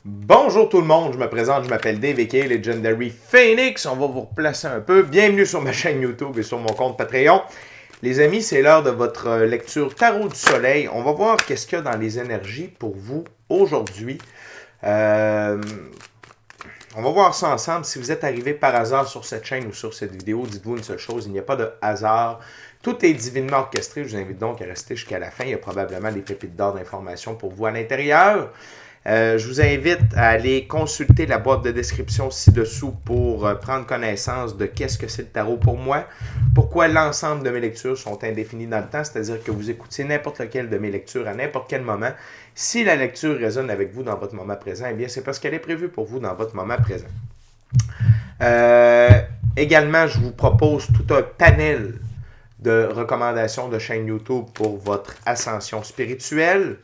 Bonjour tout le monde, je me présente, je m'appelle Dave aka Legendary Phoenix. On va vous replacer un peu. Bienvenue sur ma chaîne YouTube et sur mon compte Patreon. Les amis, c'est l'heure de votre lecture Tarot du Soleil. On va voir qu'est-ce qu'il y a dans les énergies pour vous aujourd'hui. On va voir ça ensemble. Si vous êtes arrivé par hasard sur cette chaîne ou sur cette vidéo, dites-vous une seule chose, il n'y a pas de hasard. Tout est divinement orchestré. Je vous invite donc à rester jusqu'à la fin. Il y a probablement des pépites d'or d'informations pour vous à l'intérieur. Je vous invite à aller consulter la boîte de description ci-dessous pour prendre connaissance de qu'est-ce que c'est le tarot pour moi, pourquoi l'ensemble de mes lectures sont indéfinies dans le temps, c'est-à-dire que vous écoutez n'importe lequel de mes lectures à n'importe quel moment. Si la lecture résonne avec vous dans votre moment présent, eh bien c'est parce qu'elle est prévue pour vous dans votre moment présent. Également, je vous propose tout un panel de recommandations de chaîne YouTube pour votre ascension spirituelle.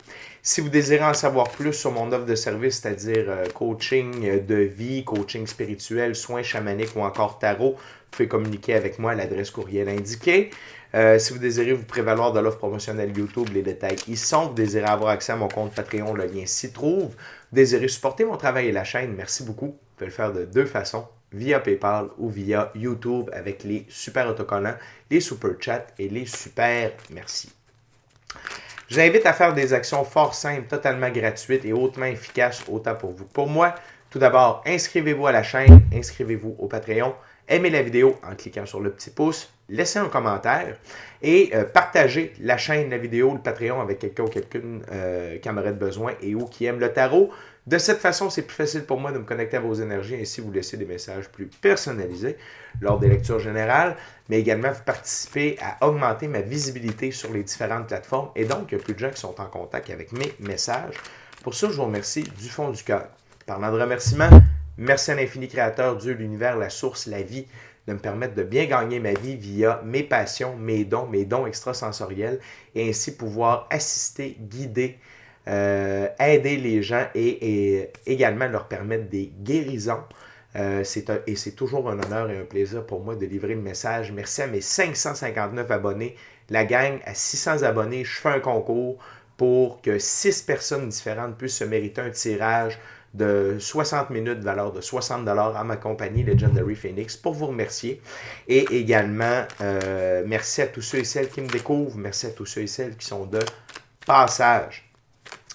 Si vous désirez en savoir plus sur mon offre de service, c'est-à-dire coaching de vie, coaching spirituel, soins chamaniques ou encore tarot, vous pouvez communiquer avec moi à l'adresse courriel indiquée. Si vous désirez vous prévaloir de l'offre promotionnelle YouTube, les détails y sont. Vous désirez avoir accès à mon compte Patreon, le lien s'y trouve. Vous désirez supporter mon travail et la chaîne, merci beaucoup. Vous pouvez le faire de deux façons, via PayPal ou via YouTube avec les super autocollants, les super chats et les super merci. Je vous invite à faire des actions fort simples, totalement gratuites et hautement efficaces autant pour vous que pour moi. Tout d'abord, inscrivez-vous à la chaîne, inscrivez-vous au Patreon, aimez la vidéo en cliquant sur le petit pouce, laissez un commentaire et partagez la chaîne, la vidéo, le Patreon avec quelqu'un ou quelqu'une qui en aurait besoin et ou qui aime le tarot. De cette façon, c'est plus facile pour moi de me connecter à vos énergies et ainsi vous laisser des messages plus personnalisés lors des lectures générales, mais également vous participer à augmenter ma visibilité sur les différentes plateformes et donc il y a plus de gens qui sont en contact avec mes messages. Pour ça, je vous remercie du fond du cœur. Parlant de remerciements, merci à l'infini créateur, Dieu, l'univers, la source, la vie, de me permettre de bien gagner ma vie via mes passions, mes dons extrasensoriels et ainsi pouvoir assister, guider, aider les gens et également leur permettre des guérisons. C'est toujours un honneur et un plaisir pour moi de livrer le message. Merci à mes 559 abonnés. La gang à 600 abonnés, je fais un concours pour que 6 personnes différentes puissent se mériter un tirage de 60 minutes, valeur de 60$ à ma compagnie Legendary Phoenix pour vous remercier. Et également, merci à tous ceux et celles qui me découvrent. Merci à tous ceux et celles qui sont de passage.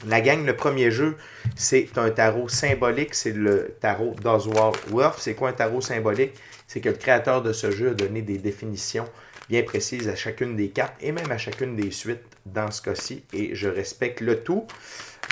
La gang, le premier jeu, c'est un tarot symbolique. C'est le tarot d'Oswald Wolf. C'est quoi un tarot symbolique? C'est que le créateur de ce jeu a donné des définitions bien précises à chacune des cartes et même à chacune des suites dans ce cas-ci. Et je respecte le tout.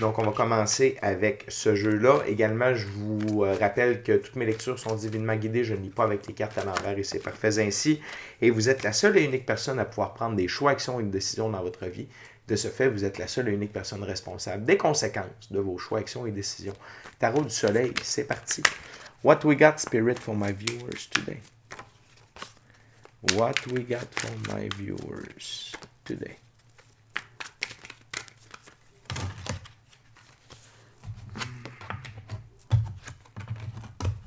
Donc, on va commencer avec ce jeu-là. Également, je vous rappelle que toutes mes lectures sont divinement guidées. Je ne lis pas avec les cartes à l'envers et c'est parfait ainsi. Et vous êtes la seule et unique personne à pouvoir prendre des choix, actions et décisions dans votre vie. De ce fait, vous êtes la seule et unique personne responsable des conséquences de vos choix, actions et décisions. Tarot du Soleil, c'est parti. What we got, Spirit, for my viewers today? What we got for my viewers today?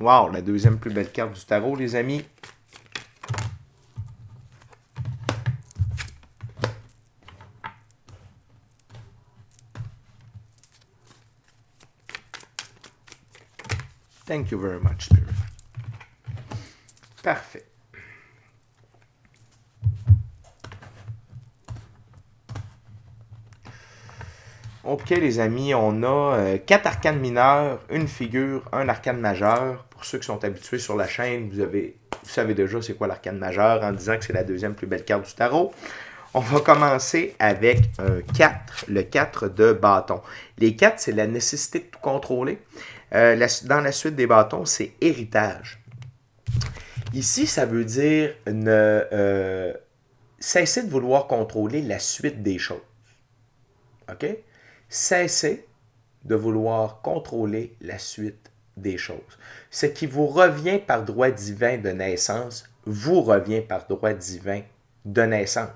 Wow, la deuxième plus belle carte du tarot, les amis. Thank you very much, Spirit. Parfait. Ok, les amis, on a 4 arcanes mineurs, une figure, un arcane majeur. Pour ceux qui sont habitués sur la chaîne, vous savez déjà c'est quoi l'arcane majeur en disant que c'est la deuxième plus belle carte du tarot. On va commencer avec un 4, le 4 de bâton. Les 4, c'est la nécessité de tout contrôler. Dans la suite des bâtons, c'est héritage. Ici, ça veut dire cesser de vouloir contrôler la suite des choses. OK? Cessez de vouloir contrôler la suite des choses. Ce qui vous revient par droit divin de naissance, vous revient par droit divin de naissance.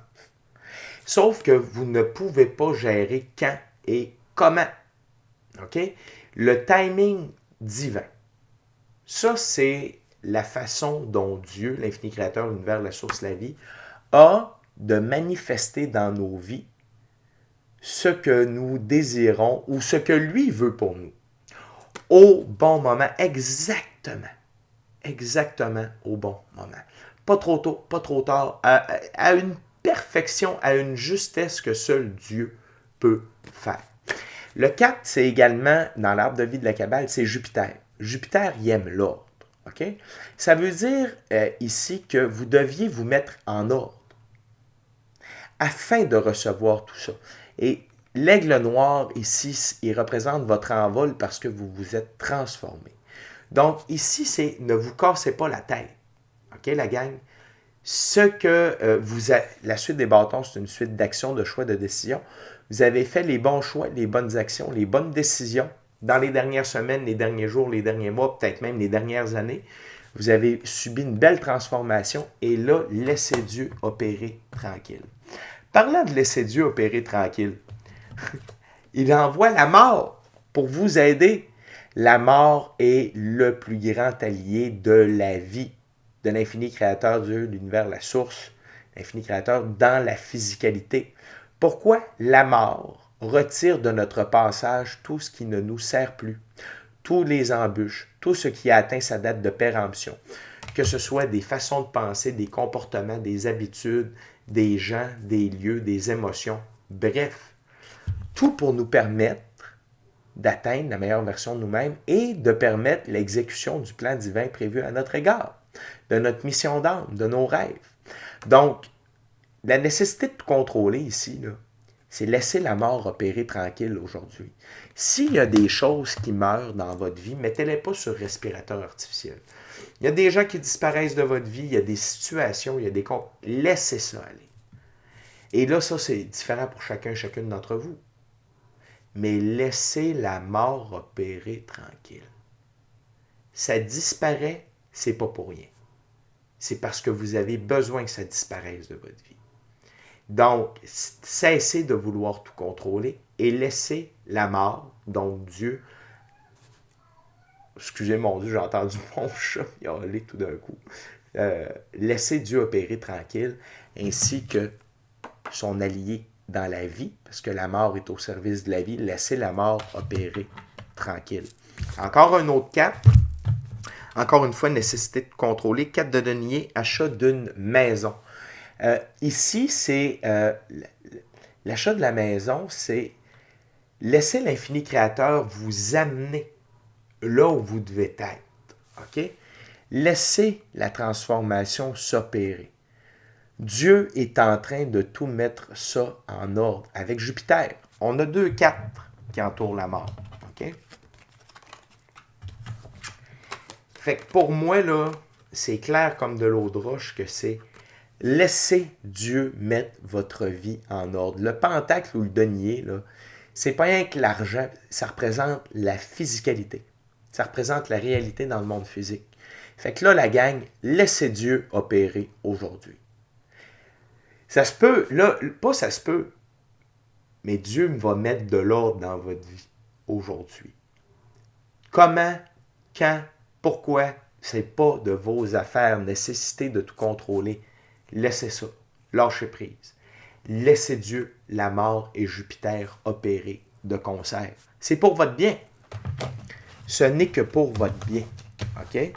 Sauf que vous ne pouvez pas gérer quand et comment. OK? Le timing divin. Ça, c'est la façon dont Dieu, l'infini créateur, l'univers, la source, la vie, a de manifester dans nos vies ce que nous désirons ou ce que lui veut pour nous. au bon moment, exactement au bon moment. Pas trop tôt, pas trop tard, à une perfection, à une justesse que seul Dieu peut faire. Le 4, c'est également, dans l'arbre de vie de la Kabbale, c'est Jupiter. Jupiter, il aime l'ordre. Okay? Ça veut dire ici que vous deviez vous mettre en ordre afin de recevoir tout ça. Et l'aigle noir, ici, il représente votre envol parce que vous vous êtes transformé. Donc, ici, c'est ne vous cassez pas la tête. OK, la gang? Ce que la suite des bâtons, c'est une suite d'actions, de choix, de décisions. Vous avez fait les bons choix, les bonnes actions, les bonnes décisions dans les dernières semaines, les derniers jours, les derniers mois, peut-être même les dernières années. Vous avez subi une belle transformation et là, laissez Dieu opérer tranquille. Parlant de laisser Dieu opérer tranquille, il envoie la mort pour vous aider. La mort est le plus grand allié de la vie, de l'infini créateur Dieu, l'univers, la source, l'infini créateur dans la physicalité. Pourquoi la mort retire de notre passage tout ce qui ne nous sert plus, tous les embûches, tout ce qui a atteint sa date de péremption, que ce soit des façons de penser, des comportements, des habitudes, des gens, des lieux, des émotions, bref, tout pour nous permettre d'atteindre la meilleure version de nous-mêmes et de permettre l'exécution du plan divin prévu à notre égard, de notre mission d'âme, de nos rêves. Donc, la nécessité de contrôler ici, là, c'est laisser la mort opérer tranquille aujourd'hui. S'il y a des choses qui meurent dans votre vie, mettez-les pas sur respirateur artificiel. Il y a des gens qui disparaissent de votre vie, il y a des situations, il y a des comptes. Laissez ça aller. Et là, ça, c'est différent pour chacune d'entre vous. Mais laissez la mort opérer tranquille. Ça disparaît, c'est pas pour rien. C'est parce que vous avez besoin que ça disparaisse de votre vie. Donc, cessez de vouloir tout contrôler et laissez la mort, donc Dieu. Excusez mon Dieu, j'ai entendu mon chat miauler tout d'un coup. Laissez Dieu opérer tranquille, ainsi que son allié dans la vie, parce que la mort est au service de la vie. Laissez la mort opérer tranquille. Encore un autre 4. Encore une fois, nécessité de contrôler. 4 de denier, achat d'une maison. Ici, c'est l'achat de la maison, c'est laisser l'infini créateur vous amener là où vous devez être. OK? Laissez la transformation s'opérer. Dieu est en train de tout mettre ça en ordre. Avec Jupiter, on a 2 4 qui entourent la mort. OK? Fait que pour moi, là, c'est clair comme de l'eau de roche que c'est laissez Dieu mettre votre vie en ordre. Le pentacle ou le denier, là, c'est pas rien que l'argent, ça représente la physicalité. Ça représente la réalité dans le monde physique. Fait que là, la gang, laissez Dieu opérer aujourd'hui. Ça se peut, là, pas ça se peut, mais Dieu va mettre de l'ordre dans votre vie aujourd'hui. Comment, quand, pourquoi, c'est pas de vos affaires, nécessité de tout contrôler. Laissez ça, lâchez prise. Laissez Dieu, la mort et Jupiter opérer de concert. C'est pour votre bien. Ce n'est que pour votre bien. OK?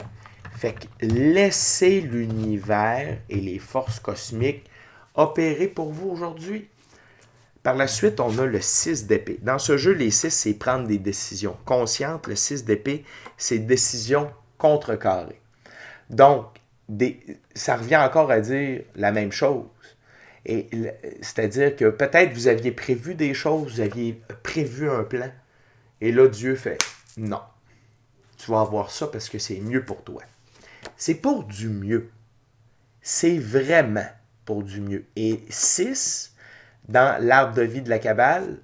Fait que laissez l'univers et les forces cosmiques opérer pour vous aujourd'hui. Par la suite, on a le 6 d'épée. Dans ce jeu, les 6, c'est prendre des décisions conscientes. Le 6 d'épée, c'est décision contrecarrée. Donc, ça revient encore à dire la même chose. Et c'est-à-dire que peut-être vous aviez prévu des choses, vous aviez prévu un plan, et là, Dieu fait « Non, tu vas avoir ça parce que c'est mieux pour toi. » C'est pour du mieux. C'est vraiment pour du mieux. Et 6, dans l'arbre de vie de la Kabbale,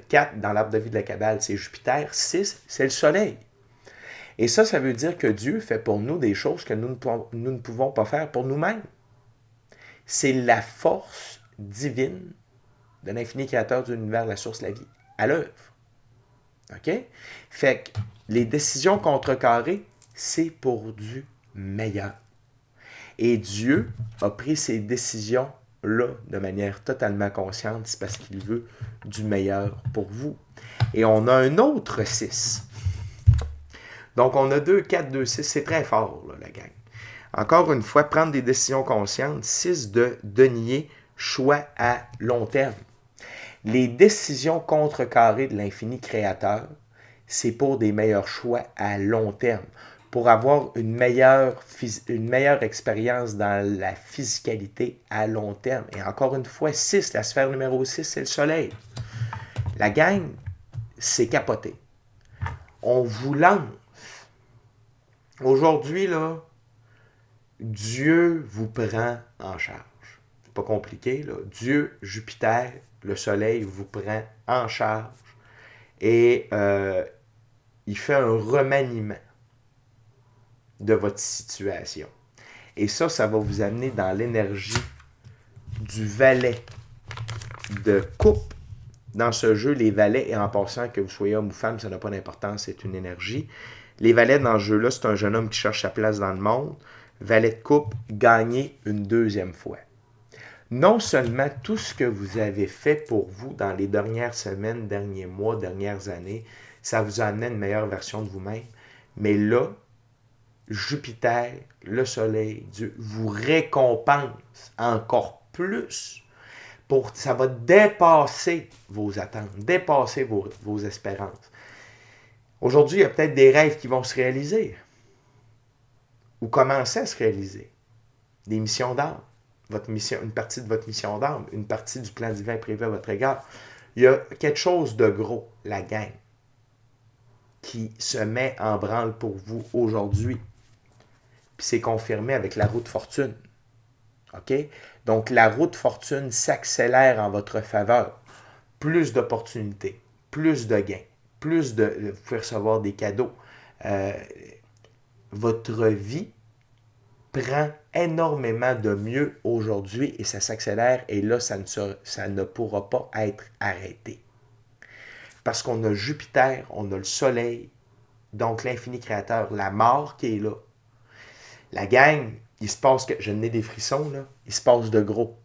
4, dans l'arbre de vie de la Kabbale, c'est Jupiter, 6, c'est le soleil. Et ça veut dire que Dieu fait pour nous des choses que nous ne pouvons pas faire pour nous-mêmes. C'est la force divine de l'infini créateur de l'univers, la source, la vie, à l'œuvre. OK? Fait que les décisions contrecarrées, c'est pour du meilleur. Et Dieu a pris ces décisions-là de manière totalement consciente, c'est parce qu'il veut du meilleur pour vous. Et on a un autre 6. Donc, on a 2, 4, 2, 6. C'est très fort, là, la gang. Encore une fois, prendre des décisions conscientes. 6 de denier, choix à long terme. Les décisions contrecarrées de l'infini créateur, c'est pour des meilleurs choix à long terme, pour avoir une meilleure expérience dans la physicalité à long terme. Et encore une fois, 6, la sphère numéro 6, c'est le soleil. La gang, c'est capoté. On vous lance. Aujourd'hui, là, Dieu vous prend en charge. C'est pas compliqué, là. Dieu, Jupiter, le soleil vous prend en charge et il fait un remaniement de votre situation. Et ça va vous amener dans l'énergie du valet de coupe. Dans ce jeu, les valets, et en passant que vous soyez homme ou femme, ça n'a pas d'importance, c'est une énergie. Les valets dans ce jeu-là, c'est un jeune homme qui cherche sa place dans le monde. Valet de coupe, gagner une deuxième fois. Non seulement tout ce que vous avez fait pour vous dans les dernières semaines, derniers mois, dernières années, ça vous a amené à une meilleure version de vous-même, mais là, Jupiter, le soleil, Dieu, vous récompense encore plus. Ça va dépasser vos attentes, dépasser vos espérances. Aujourd'hui, il y a peut-être des rêves qui vont se réaliser ou commencer à se réaliser. Des missions d'âme. Une partie de votre mission d'âme, une partie du plan divin privé à votre égard. Il y a quelque chose de gros, la gang, qui se met en branle pour vous aujourd'hui. Puis c'est confirmé avec la roue de fortune. OK? Donc la roue de fortune s'accélère en votre faveur. Plus d'opportunités, plus de gains, vous pouvez recevoir des cadeaux. Votre vie prend énormément de mieux aujourd'hui et ça s'accélère et là, ça ne pourra pas être arrêté. Parce qu'on a Jupiter, on a le soleil, donc l'infini créateur, la mort qui est là. La gang, il se passe que, je n'ai des frissons, là, il se passe de gros.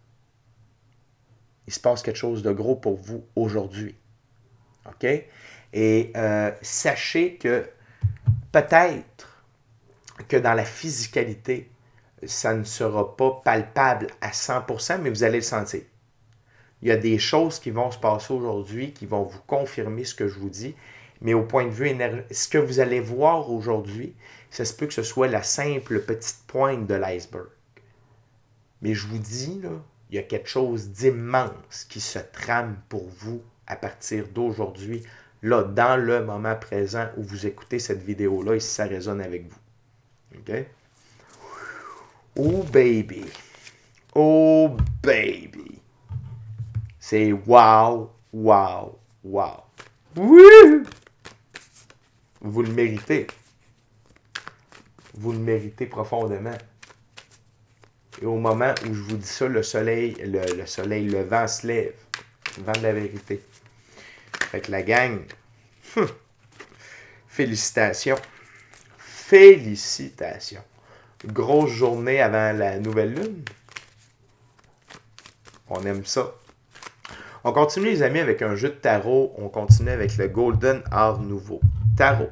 Il se passe quelque chose de gros pour vous aujourd'hui. OK? Et sachez que peut-être que dans la physicalité, ça ne sera pas palpable à 100%, mais vous allez le sentir. Il y a des choses qui vont se passer aujourd'hui qui vont vous confirmer ce que je vous dis, mais au point de vue énergétique, ce que vous allez voir aujourd'hui, ça se peut que ce soit la simple petite pointe de l'iceberg. Mais je vous dis, là, il y a quelque chose d'immense qui se trame pour vous à partir d'aujourd'hui, là, dans le moment présent où vous écoutez cette vidéo-là et si ça résonne avec vous. OK? Oh baby. Oh baby. C'est wow, wow, wow. Wouh! Vous le méritez. Vous le méritez profondément. Et au moment où je vous dis ça, le vent se lève. Le vent de la vérité. Fait que la gang, félicitations. Félicitations. Grosse journée avant la nouvelle lune. On aime ça. On continue, les amis, avec un jeu de tarot. On continue avec le Golden Art Nouveau. Tarot.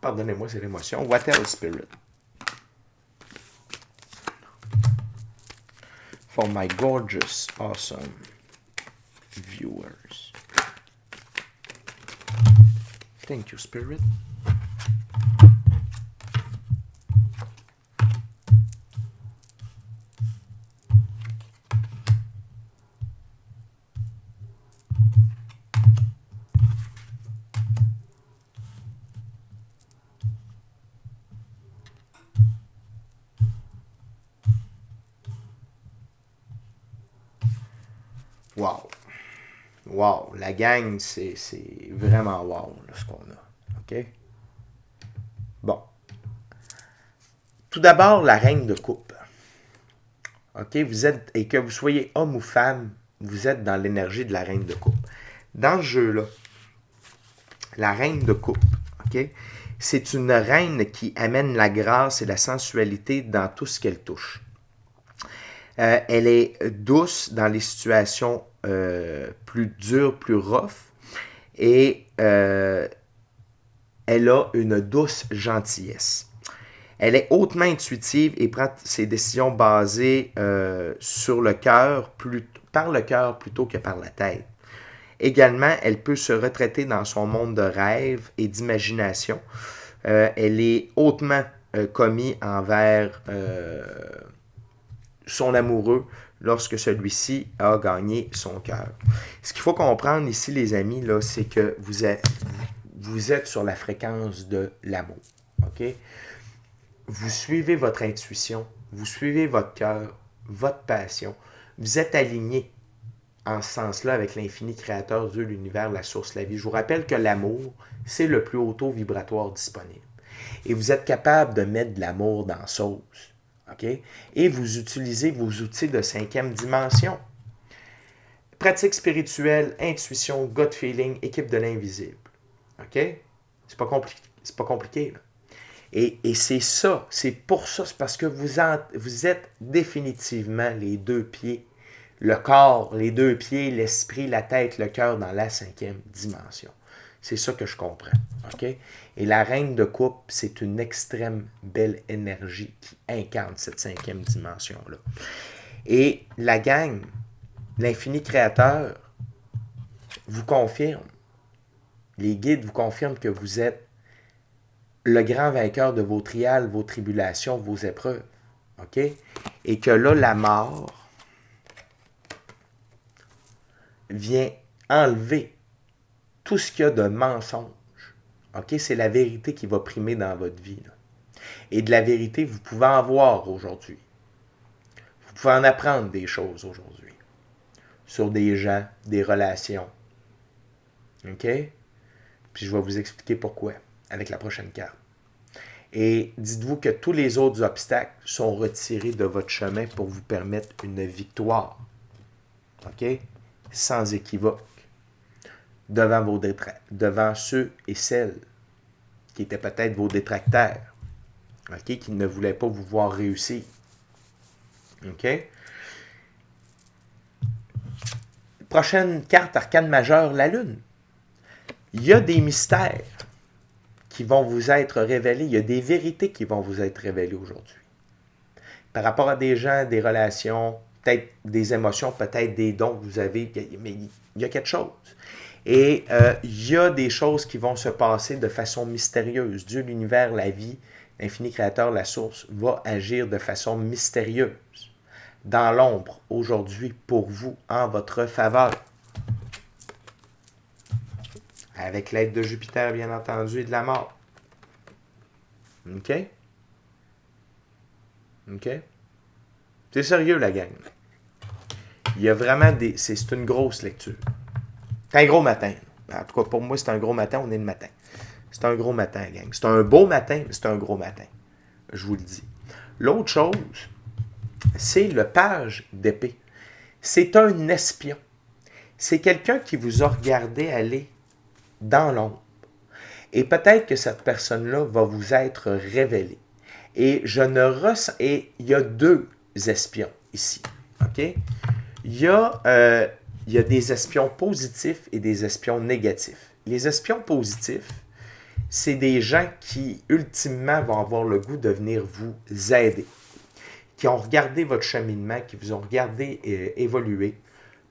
Pardonnez-moi, c'est l'émotion. What else, Spirit? For my gorgeous, awesome viewers. Thank you, Spirit. Wow. Wow. La gang, c'est vraiment wow, là, ce qu'on a. OK? Bon. Tout d'abord, la reine de coupe. OK? Et que vous soyez homme ou femme, vous êtes dans l'énergie de la reine de coupe. Dans ce jeu-là, la reine de coupe, OK? C'est une reine qui amène la grâce et la sensualité dans tout ce qu'elle touche. Elle est douce dans les situations plus dures, plus rough. Et elle a une douce gentillesse. Elle est hautement intuitive et prend ses décisions basées sur le cœur, par le cœur plutôt que par la tête. Également, elle peut se retraiter dans son monde de rêve et d'imagination. Elle est hautement commise envers son amoureux lorsque celui-ci a gagné son cœur. Ce qu'il faut comprendre ici, les amis, là, c'est que vous êtes sur la fréquence de l'amour. OK? Vous suivez votre intuition, vous suivez votre cœur, votre passion. Vous êtes aligné en ce sens-là avec l'infini créateur, Dieu, l'univers, la source, la vie. Je vous rappelle que l'amour, c'est le plus haut taux vibratoire disponible. Et vous êtes capable de mettre de l'amour dans la sauce. OK? Et vous utilisez vos outils de 5e dimension. Pratique spirituelle, intuition, gut feeling, équipe de l'invisible. OK? C'est pas compliqué, là. Et c'est ça, c'est pour ça, c'est parce que vous êtes définitivement les deux pieds, le corps, les deux pieds, l'esprit, la tête, le cœur dans la 5e dimension. C'est ça que je comprends. OK? Et la reine de coupe, c'est une extrême belle énergie qui incarne cette 5e dimension-là. Et la gang, l'infini créateur, vous confirme, les guides vous confirment que vous êtes le grand vainqueur de vos trials, vos tribulations, vos épreuves. OK? Et que là, la mort vient enlever tout ce qu'il y a de mensonge. OK? C'est la vérité qui va primer dans votre vie, là. Et de la vérité, vous pouvez en voir aujourd'hui. Vous pouvez en apprendre des choses aujourd'hui. Sur des gens, des relations. OK? Puis je vais vous expliquer pourquoi avec la prochaine carte. Et dites-vous que tous les autres obstacles sont retirés de votre chemin pour vous permettre une victoire. OK? Sans équivoque. Devant ceux et celles qui étaient peut-être vos détracteurs. OK? Qui ne voulaient pas vous voir réussir. OK? Prochaine carte arcane majeure, la Lune. Il y a des mystères qui vont vous être révélés. Il y a des vérités qui vont vous être révélées aujourd'hui. Par rapport à des gens, des relations, peut-être des émotions, peut-être des dons que vous avez, mais il y a quelque chose. Et il y a des choses qui vont se passer de façon mystérieuse. Dieu, l'univers, la vie, l'infini créateur, la source, va agir de façon mystérieuse dans l'ombre aujourd'hui pour vous, en votre faveur. Avec l'aide de Jupiter, bien entendu, et de la mort. OK? OK? C'est sérieux, la gang. Il y a vraiment des... C'est une grosse lecture. C'est un gros matin. En tout cas, pour moi, c'est un gros matin. On est le matin. C'est un gros matin, gang. C'est un beau matin, mais c'est un gros matin. Je vous le dis. L'autre chose, c'est le page d'épée. C'est un espion. C'est quelqu'un qui vous a regardé aller dans l'ombre. Et peut-être que cette personne-là va vous être révélée. Et il y a deux espions ici. OK? Il y a des espions positifs et des espions négatifs. Les espions positifs, c'est des gens qui, ultimement, vont avoir le goût de venir vous aider. Qui ont regardé votre cheminement, qui vous ont regardé évoluer.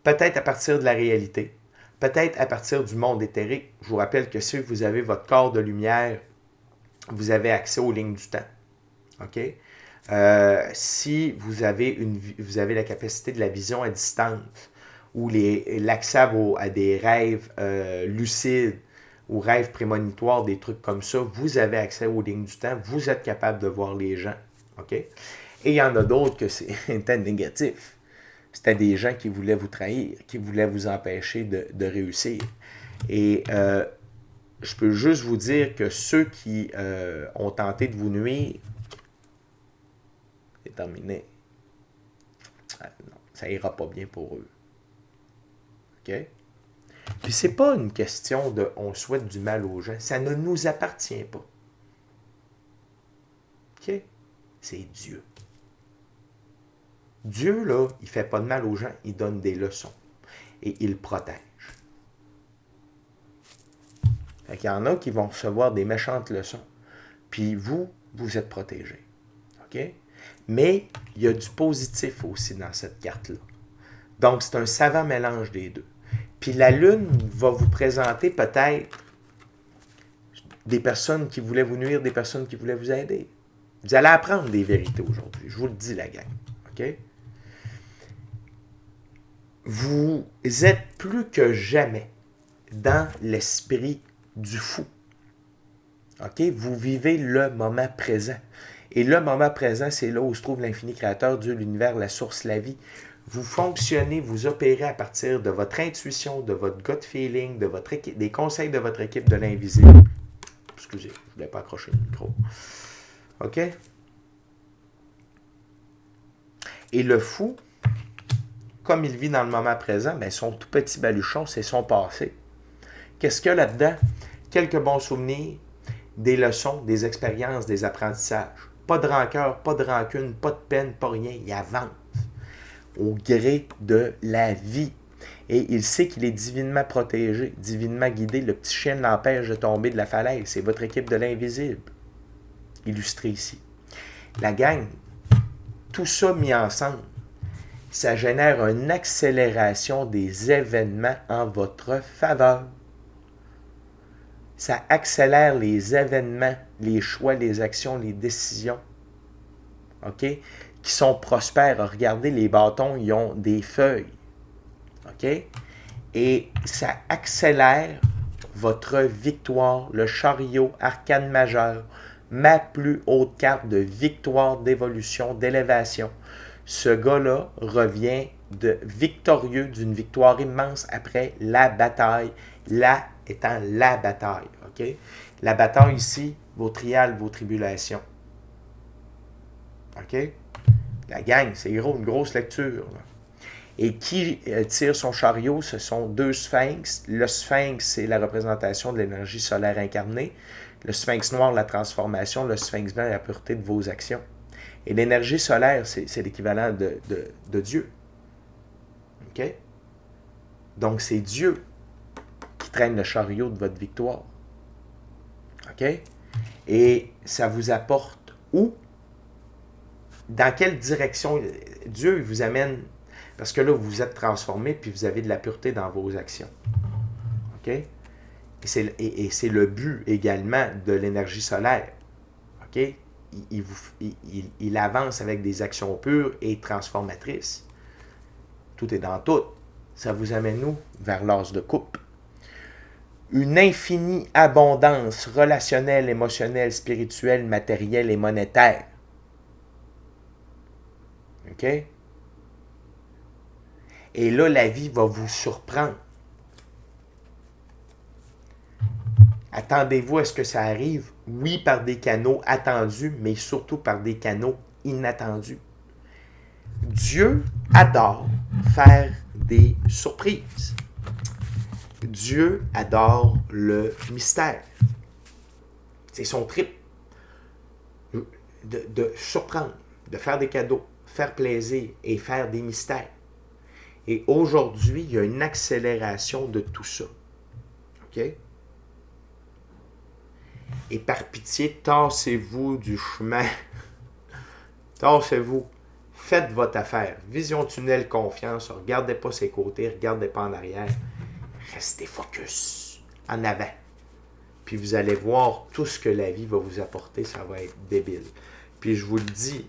Peut-être à partir de la réalité. Peut-être à partir du monde éthérique. Je vous rappelle que si vous avez votre corps de lumière, vous avez accès aux lignes du temps. OK? Si vous avez la capacité de la vision à distance ou l'accès à des rêves lucides ou rêves prémonitoires, des trucs comme ça, vous avez accès aux lignes du temps. Vous êtes capable de voir les gens. OK? Et il y en a d'autres que c'était négatif. C'était des gens qui voulaient vous trahir, qui voulaient vous empêcher de réussir. Et je peux juste vous dire que ceux qui ont tenté de vous nuire, c'est terminé. Non, ça ira pas bien pour eux. OK? Puis c'est pas une question de on souhaite du mal aux gens. Ça ne nous appartient pas. OK? C'est Dieu. Dieu, là, il ne fait pas de mal aux gens, il donne des leçons. Et il protège. Fait qu'il y en a qui vont recevoir des méchantes leçons. Puis vous, vous êtes protégés. OK? Mais il y a du positif aussi dans cette carte-là. Donc, c'est un savant mélange des deux. Puis la Lune va vous présenter peut-être des personnes qui voulaient vous nuire, des personnes qui voulaient vous aider. Vous allez apprendre des vérités aujourd'hui. Je vous le dis, la gang. OK? Vous êtes plus que jamais dans l'esprit du fou. OK? Vous vivez le moment présent. Et le moment présent, c'est là où se trouve l'infini créateur, Dieu, l'univers, la source, la vie. Vous fonctionnez, vous opérez à partir de votre intuition, de votre gut feeling, de votre équipe, des conseils de votre équipe de l'invisible. Excusez, je ne voulais pas accrocher le micro. OK? Et le fou, comme il vit dans le moment présent, bien, son tout petit baluchon, c'est son passé. Qu'est-ce qu'il y a là-dedans? Quelques bons souvenirs, des leçons, des expériences, des apprentissages. Pas de rancœur, pas de rancune, pas de peine, pas rien. Il avance au gré de la vie. Et il sait qu'il est divinement protégé, divinement guidé. Le petit chien l'empêche de tomber de la falaise. C'est votre équipe de l'invisible, illustré ici. La gang, tout ça mis ensemble, ça génère une accélération des événements en votre faveur. Ça accélère les événements, les choix, les actions, les décisions, OK, qui sont prospères. Regardez, les bâtons, ils ont des feuilles, OK? Et ça accélère votre victoire, le chariot, arcane majeur, ma plus haute carte de victoire, d'évolution, d'élévation. Ce gars-là revient de victorieux d'une victoire immense après la bataille, là étant la bataille. OK? La bataille ici, vos trials, vos tribulations. OK? La gang, c'est gros, une grosse lecture. Là. Et qui tire son chariot, ce sont deux sphinx. Le sphinx, c'est la représentation de l'énergie solaire incarnée. Le sphinx noir, la transformation. Le sphinx blanc, la pureté de vos actions. Et l'énergie solaire, c'est l'équivalent de Dieu. OK? Donc, c'est Dieu qui traîne le chariot de votre victoire. OK? Et ça vous apporte où? Dans quelle direction Dieu vous amène? Parce que là, vous vous êtes transformé puis vous avez de la pureté dans vos actions. OK? Et c'est le but également de l'énergie solaire. OK? Il avance avec des actions pures et transformatrices. Tout est dans tout. Ça vous amène où? Vers l'as de coupe. Une infinie abondance relationnelle, émotionnelle, spirituelle, matérielle et monétaire. OK? Et là, la vie va vous surprendre. Attendez-vous à ce que ça arrive? Oui, par des canaux attendus, mais surtout par des canaux inattendus. Dieu adore faire des surprises. Dieu adore le mystère. C'est son trip de surprendre, de faire des cadeaux, faire plaisir et faire des mystères. Et aujourd'hui, il y a une accélération de tout ça. OK? Et par pitié, tassez-vous du chemin. Tassez-vous. Faites votre affaire. Vision tunnel, confiance. Regardez pas ses côtés, regardez pas en arrière. Restez focus. En avant. Puis vous allez voir tout ce que la vie va vous apporter. Ça va être débile. Puis je vous le dis,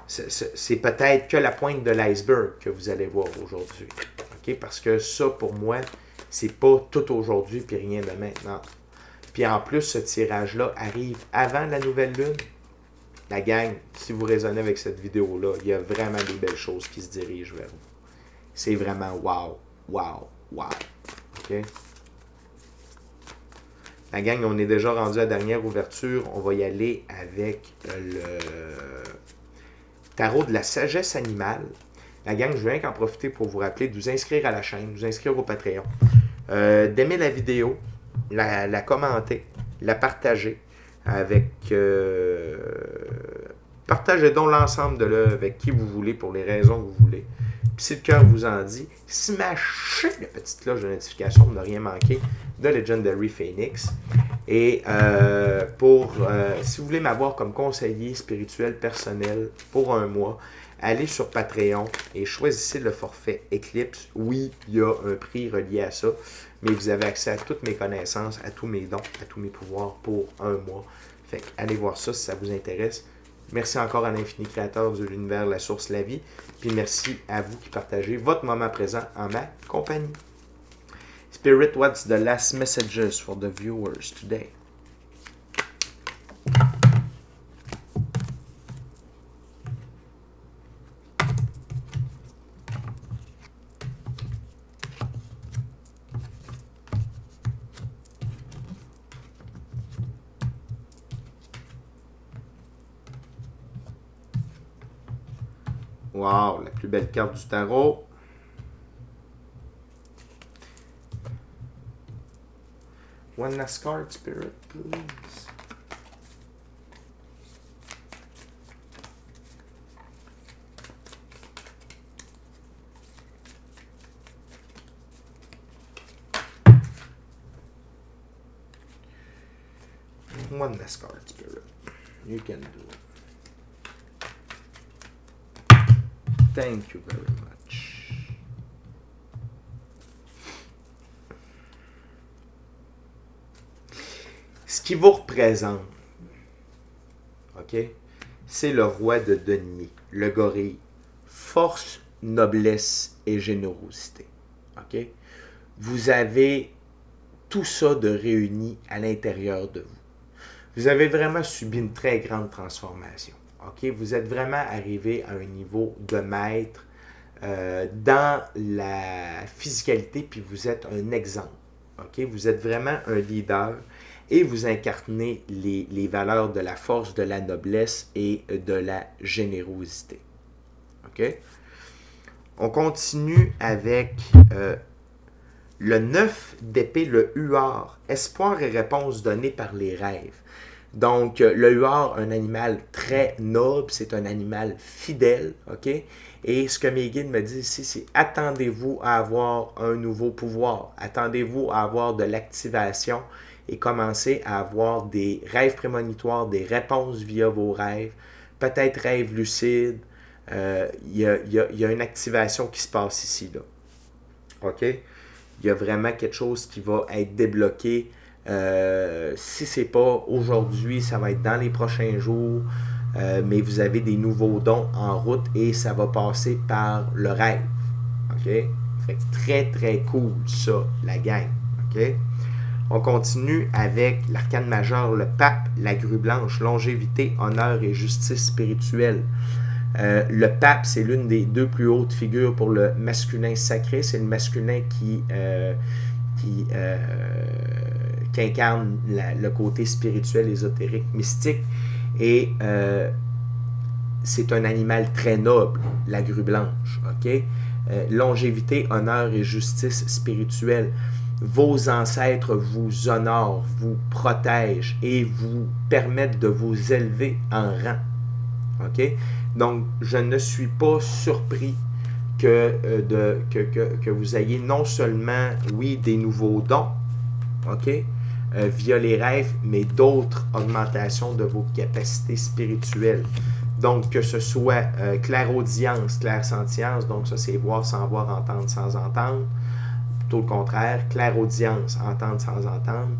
c'est peut-être que la pointe de l'iceberg que vous allez voir aujourd'hui. OK? Parce que ça, pour moi, c'est pas tout aujourd'hui puis rien de maintenant. Puis en plus, ce tirage-là arrive avant la nouvelle lune. La gang, si vous raisonnez avec cette vidéo-là, il y a vraiment des belles choses qui se dirigent vers vous. C'est vraiment wow, wow, wow. OK? La gang, on est déjà rendu à la dernière ouverture. On va y aller avec le tarot de la sagesse animale. La gang, je viens qu'en profiter pour vous rappeler de vous inscrire à la chaîne, de vous inscrire au Patreon, d'aimer la vidéo, la commenter, la partager avec Partagez donc l'ensemble de l'œuvre avec qui vous voulez pour les raisons que vous voulez. Puis si le cœur vous en dit, smashez la petite cloche de notification pour ne rien manquer de Legendary Phoenix. Et si vous voulez m'avoir comme conseiller spirituel personnel pour un mois, allez sur Patreon et choisissez le forfait Eclipse. Oui, il y a un prix relié à ça, mais vous avez accès à toutes mes connaissances, à tous mes dons, à tous mes pouvoirs pour un mois. Fait que allez voir ça si ça vous intéresse. Merci encore à l'infini créateur de l'univers, la source, la vie. Puis merci à vous qui partagez votre moment présent en ma compagnie. Spirit, what's the last messages for the viewers today? Wow, la plus belle carte du tarot. One last card, Spirit, please. One last card, Spirit. You can do it. Thank you very much. Ce qui vous représente, ok, c'est le roi de denier, le gorille. Force, noblesse et générosité. Ok? Vous avez tout ça de réuni à l'intérieur de vous. Vous avez vraiment subi une très grande transformation. Okay? Vous êtes vraiment arrivé à un niveau de maître dans la physicalité, puis vous êtes un exemple. Okay? Vous êtes vraiment un leader et vous incarnez les valeurs de la force, de la noblesse et de la générosité. Okay? On continue avec le 9 d'épée, le huard. Espoir et réponse donnée par les rêves. Donc, le huard, un animal très noble, c'est un animal fidèle, ok? Et ce que mes guides me disent ici, c'est attendez-vous à avoir un nouveau pouvoir. Attendez-vous à avoir de l'activation et commencez à avoir des rêves prémonitoires, des réponses via vos rêves, peut-être rêves lucides. Il y a une activation qui se passe ici, là. OK? Il y a vraiment quelque chose qui va être débloqué. Si ce n'est pas aujourd'hui, ça va être dans les prochains jours. Mais vous avez des nouveaux dons en route et ça va passer par le rêve. OK? Fait que très, très cool, ça, la gang. OK? On continue avec l'arcane majeur, le pape, la grue blanche, longévité, honneur et justice spirituelle. Le pape, c'est l'une des deux plus hautes figures pour le masculin sacré. C'est le masculin qui incarne le côté spirituel, ésotérique, mystique. Et c'est un animal très noble, la grue blanche. Okay? Longévité, honneur et justice spirituelle. Vos ancêtres vous honorent, vous protègent et vous permettent de vous élever en rang. Okay? Donc, je ne suis pas surpris que vous ayez non seulement, oui, des nouveaux dons, OK, via les rêves, mais d'autres augmentations de vos capacités spirituelles. Donc, que ce soit clairaudience, clairsentience, donc ça c'est voir sans voir, entendre sans entendre, plutôt le contraire, clairaudience, entendre sans entendre,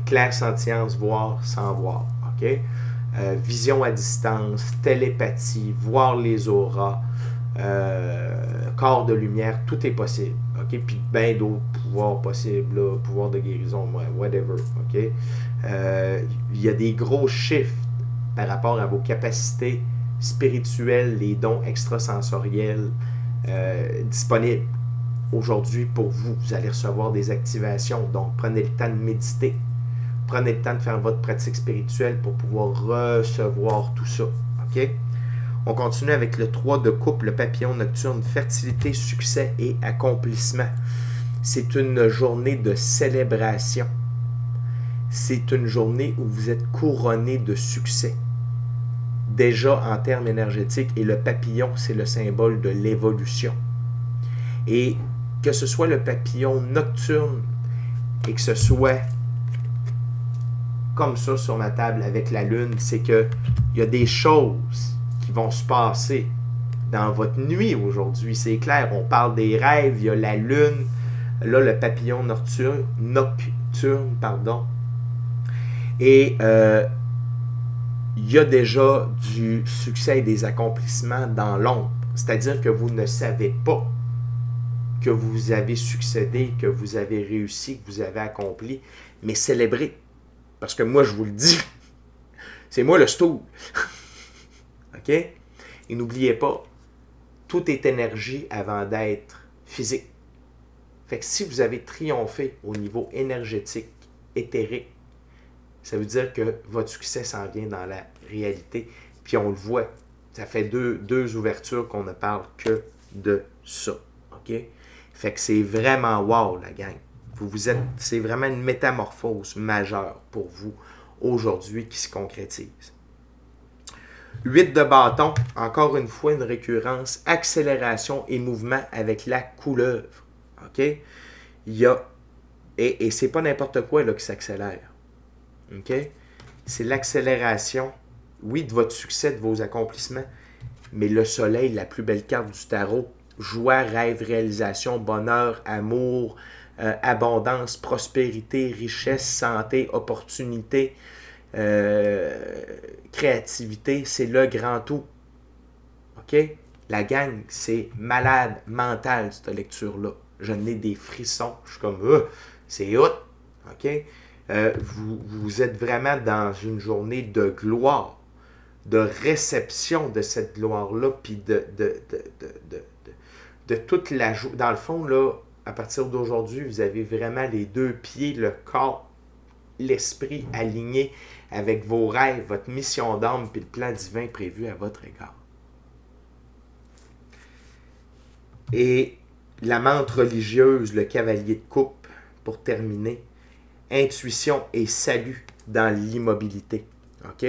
clairsentience, voir sans voir, OK? Vision à distance, télépathie, voir les auras, corps de lumière, tout est possible. Okay? Puis bien d'autres pouvoirs possibles, là, pouvoir de guérison, whatever. Okay? Il y a des gros shifts par rapport à vos capacités spirituelles, les dons extrasensoriels disponibles aujourd'hui pour vous. Vous allez recevoir des activations, donc prenez le temps de méditer. Prenez le temps de faire votre pratique spirituelle pour pouvoir recevoir tout ça. OK? On continue avec le 3 de coupe, le papillon nocturne, fertilité, succès et accomplissement. C'est une journée de célébration. C'est une journée où vous êtes couronné de succès. déjà en termes énergétiques, et le papillon, c'est le symbole de l'évolution. Et que ce soit le papillon nocturne et que ce soit comme ça sur ma table avec la lune, c'est qu'il y a des choses qui vont se passer dans votre nuit aujourd'hui. C'est clair, on parle des rêves, il y a la lune, là le papillon nocturne, et il y a déjà du succès et des accomplissements dans l'ombre. C'est-à-dire que vous ne savez pas que vous avez succédé, que vous avez réussi, que vous avez accompli, mais célébrez. Parce que moi, je vous le dis, c'est moi le stool. OK? Et n'oubliez pas, tout est énergie avant d'être physique. Fait que si vous avez triomphé au niveau énergétique, éthérique, ça veut dire que votre succès s'en vient dans la réalité. Puis on le voit. Ça fait deux ouvertures qu'on ne parle que de ça. OK? Fait que c'est vraiment wow, la gang. C'est vraiment une métamorphose majeure pour vous aujourd'hui qui se concrétise. 8 de bâton, encore une fois une récurrence, accélération et mouvement avec la couleuvre. OK? Il y a, et c'est pas n'importe quoi là, qui s'accélère. OK? C'est l'accélération, oui, de votre succès, de vos accomplissements, mais le soleil, la plus belle carte du tarot, joie, rêve, réalisation, bonheur, amour, abondance, prospérité, richesse, santé, opportunité, créativité, c'est le grand tout. OK? La gang, c'est malade mental, cette lecture-là. Je n'ai des frissons. Je suis comme, c'est hot. OK? Vous êtes vraiment dans une journée de gloire, de réception de cette gloire-là, puis de toute la joie. Dans le fond, là, à partir d'aujourd'hui, vous avez vraiment les deux pieds, le corps, l'esprit alignés avec vos rêves, votre mission d'âme, puis le plan divin prévu à votre égard. Et la menthe religieuse, le cavalier de coupe, pour terminer, intuition et salut dans l'immobilité. OK?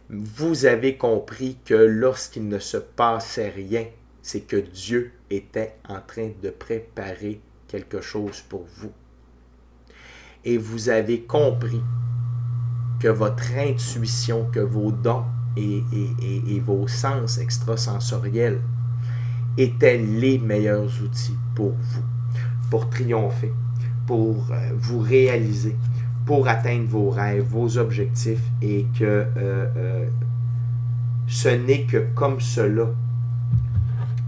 Vous avez compris que lorsqu'il ne se passait rien, c'est que Dieu était en train de préparer quelque chose pour vous. Et vous avez compris que votre intuition, que vos dons et vos sens extrasensoriels étaient les meilleurs outils pour vous, pour triompher, pour vous réaliser, pour atteindre vos rêves, vos objectifs, et que ce n'est que comme cela,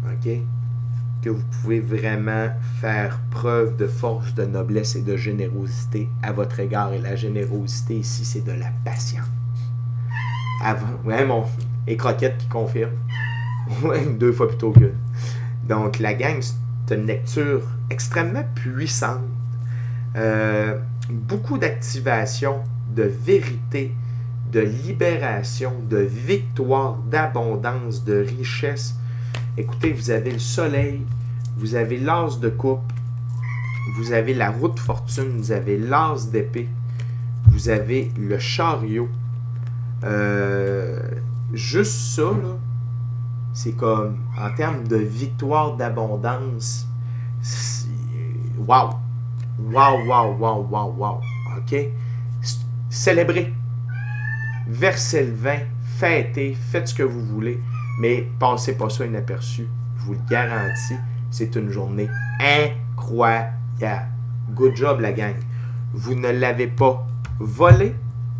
OK, que vous pouvez vraiment faire preuve de force, de noblesse et de générosité à votre égard. Et la générosité ici, c'est de la patience. Et Croquette qui confirme. 2 fois plutôt que. Donc, la gang, c'est une lecture extrêmement puissante. Beaucoup d'activation, de vérité, de libération, de victoire, d'abondance, de richesse. Écoutez, vous avez le soleil, vous avez l'as de coupe, vous avez la roue de fortune, vous avez l'as d'épée, vous avez le chariot. Juste ça, là, c'est comme, en termes de victoire, d'abondance, wow! Wow, wow, wow, wow, wow. OK? Célébrez. Versez le vin, fêtez, faites ce que vous voulez, mais passez pas ça inaperçu. Je vous le garantis, c'est une journée incroyable. Good job, la gang. Vous ne l'avez pas volé,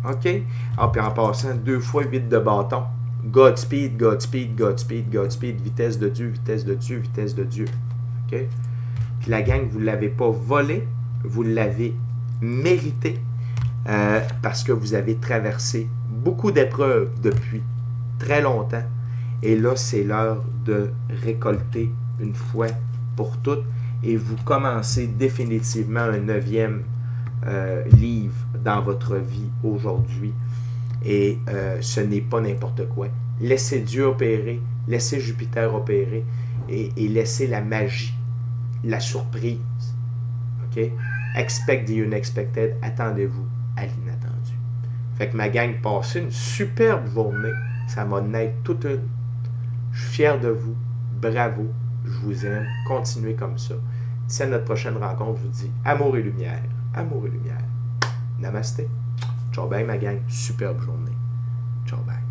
OK? Ah, puis en passant 2 fois 8 de bâton. Godspeed, Godspeed, Godspeed, Godspeed, vitesse de Dieu, vitesse de Dieu, vitesse de Dieu. OK? Puis la gang, vous ne l'avez pas volé, vous l'avez mérité parce que vous avez traversé beaucoup d'épreuves depuis très longtemps. Et là, c'est l'heure de récolter une fois pour toutes. Et vous commencez définitivement un 9e livre dans votre vie aujourd'hui. Et ce n'est pas n'importe quoi. Laissez Dieu opérer, laissez Jupiter opérer et laissez la magie, la surprise. OK? Expect the unexpected. Attendez-vous à l'inattendu. Fait que ma gang, passez une superbe journée. Ça m'en aide toute une. Je suis fier de vous. Bravo. Je vous aime. Continuez comme ça. D'ici à notre prochaine rencontre, je vous dis amour et lumière. Amour et lumière. Namasté. Ciao bye ma gang. Superbe journée. Ciao bye.